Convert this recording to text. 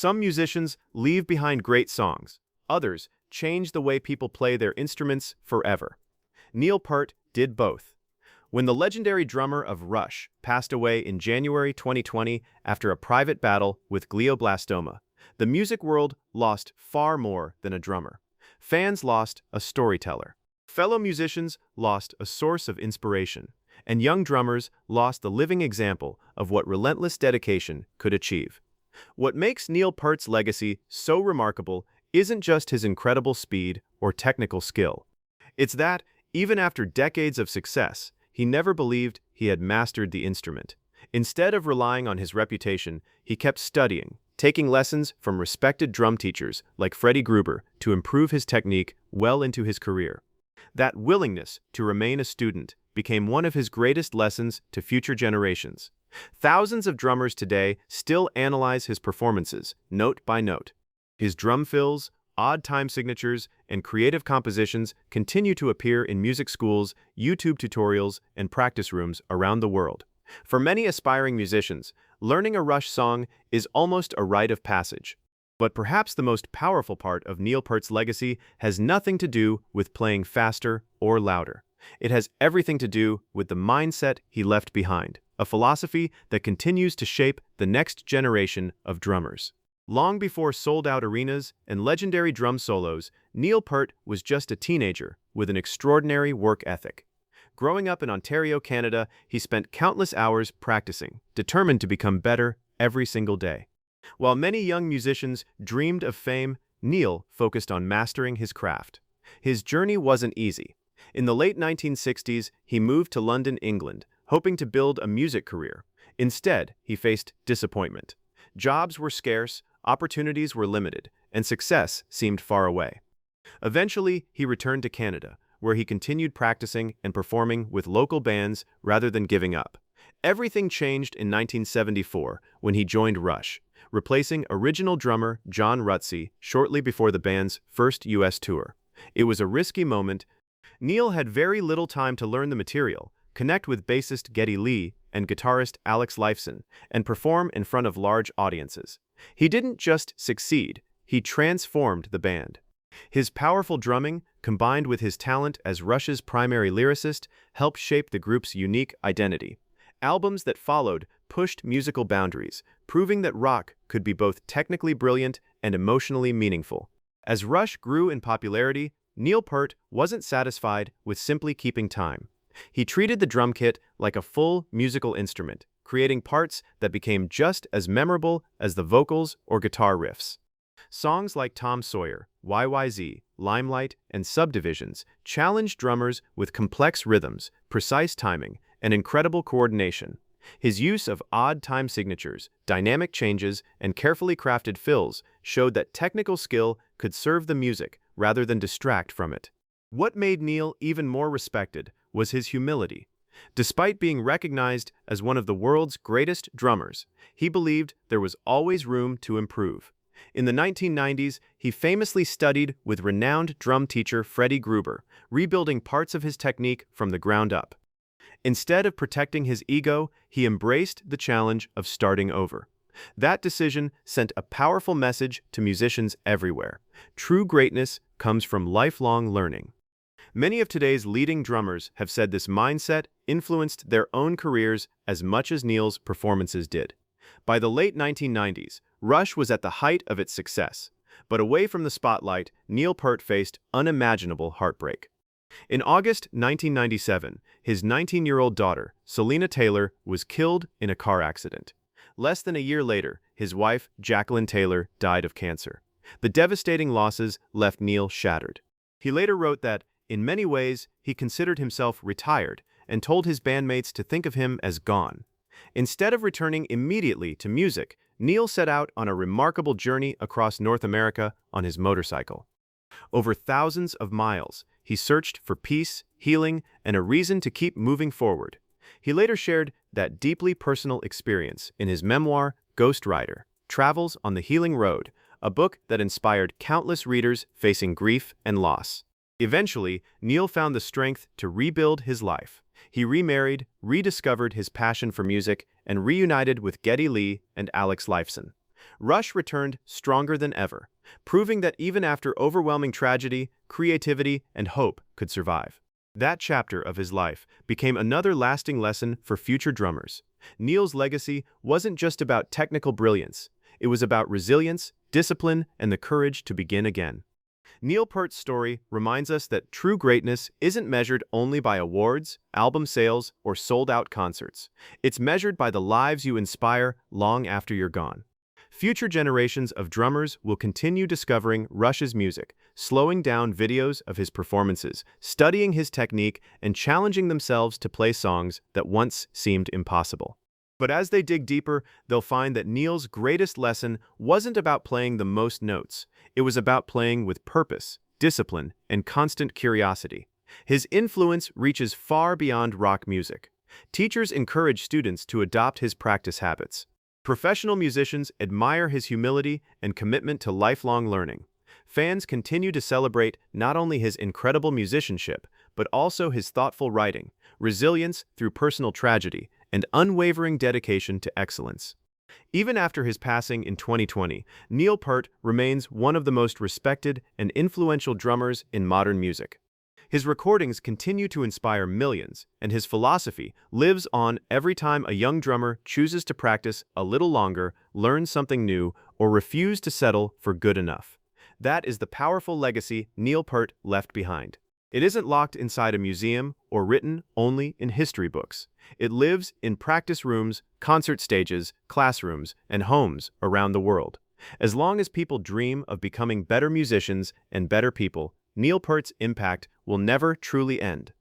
Some musicians leave behind great songs. Others change the way people play their instruments forever. Neil Peart did both. When the legendary drummer of Rush passed away in January 2020 after a private battle with glioblastoma, the music world lost far more than a drummer. Fans lost a storyteller. Fellow musicians lost a source of inspiration, and young drummers lost the living example of what relentless dedication could achieve. What makes Neil Peart's legacy so remarkable isn't just his incredible speed or technical skill. It's that, even after decades of success, he never believed he had mastered the instrument. Instead of relying on his reputation, he kept studying, taking lessons from respected drum teachers like Freddie Gruber to improve his technique well into his career. That willingness to remain a student became one of his greatest lessons to future generations. Thousands of drummers today still analyze his performances, note by note. His drum fills, odd time signatures, and creative compositions continue to appear in music schools, YouTube tutorials, and practice rooms around the world. For many aspiring musicians, learning a Rush song is almost a rite of passage. But perhaps the most powerful part of Neil Peart's legacy has nothing to do with playing faster or louder. It has everything to do with the mindset he left behind, a philosophy that continues to shape the next generation of drummers. Long before sold-out arenas and legendary drum solos, Neil Peart was just a teenager with an extraordinary work ethic. Growing up in Ontario, Canada, he spent countless hours practicing, determined to become better every single day. While many young musicians dreamed of fame, Neil focused on mastering his craft. His journey wasn't easy. In the late 1960s, he moved to London, England, hoping to build a music career. Instead, he faced disappointment. Jobs were scarce, opportunities were limited, and success seemed far away. Eventually, he returned to Canada, where he continued practicing and performing with local bands rather than giving up. Everything changed in 1974 when he joined Rush, replacing original drummer John Rutsey shortly before the band's first U.S. tour. It was a risky moment. Neil had very little time to learn the material, connect with bassist Geddy Lee and guitarist Alex Lifeson, and perform in front of large audiences. He didn't just succeed, he transformed the band. His powerful drumming, combined with his talent as Rush's primary lyricist, helped shape the group's unique identity. Albums that followed pushed musical boundaries, proving that rock could be both technically brilliant and emotionally meaningful. As Rush grew in popularity, Neil Peart wasn't satisfied with simply keeping time. He treated the drum kit like a full musical instrument, creating parts that became just as memorable as the vocals or guitar riffs. Songs like Tom Sawyer, YYZ, Limelight, and Subdivisions challenged drummers with complex rhythms, precise timing, and incredible coordination. His use of odd time signatures, dynamic changes, and carefully crafted fills showed that technical skill could serve the music rather than distract from it. What made Neil even more respected was his humility. Despite being recognized as one of the world's greatest drummers, he believed there was always room to improve. In the 1990s, he famously studied with renowned drum teacher Freddie Gruber, rebuilding parts of his technique from the ground up. Instead of protecting his ego, he embraced the challenge of starting over. That decision sent a powerful message to musicians everywhere. True greatness comes from lifelong learning. Many of today's leading drummers have said this mindset influenced their own careers as much as Neil's performances did. By the late 1990s, Rush was at the height of its success, but away from the spotlight, Neil Peart faced unimaginable heartbreak. In August 1997, his 19-year-old daughter, Selena Taylor, was killed in a car accident. Less than a year later, his wife, Jacqueline Taylor, died of cancer. The devastating losses left Neil shattered. He later wrote that, in many ways, he considered himself retired and told his bandmates to think of him as gone. Instead of returning immediately to music, Neil set out on a remarkable journey across North America on his motorcycle. Over thousands of miles, he searched for peace, healing, and a reason to keep moving forward. He later shared that deeply personal experience in his memoir, Ghost Rider, Travels on the Healing Road, a book that inspired countless readers facing grief and loss. Eventually, Neil found the strength to rebuild his life. He remarried, rediscovered his passion for music, and reunited with Geddy Lee and Alex Lifeson. Rush returned stronger than ever, proving that even after overwhelming tragedy, creativity and hope could survive. That chapter of his life became another lasting lesson for future drummers. Neil's legacy wasn't just about technical brilliance. It was about resilience, discipline, and the courage to begin again. Neil Peart's story reminds us that true greatness isn't measured only by awards, album sales, or sold-out concerts. It's measured by the lives you inspire long after you're gone. Future generations of drummers will continue discovering Rush's music, slowing down videos of his performances, studying his technique, and challenging themselves to play songs that once seemed impossible. But as they dig deeper, they'll find that Neil's greatest lesson wasn't about playing the most notes. It was about playing with purpose, discipline, and constant curiosity. His influence reaches far beyond rock music. Teachers encourage students to adopt his practice habits. Professional musicians admire his humility and commitment to lifelong learning. Fans continue to celebrate not only his incredible musicianship, but also his thoughtful writing, resilience through personal tragedy, and unwavering dedication to excellence. Even after his passing in 2020, Neil Peart remains one of the most respected and influential drummers in modern music. His recordings continue to inspire millions, and his philosophy lives on every time a young drummer chooses to practice a little longer, learn something new, or refuse to settle for good enough. That is the powerful legacy Neil Peart left behind. It isn't locked inside a museum or written only in history books. It lives in practice rooms, concert stages, classrooms, and homes around the world. As long as people dream of becoming better musicians and better people, Neil Peart's impact will never truly end.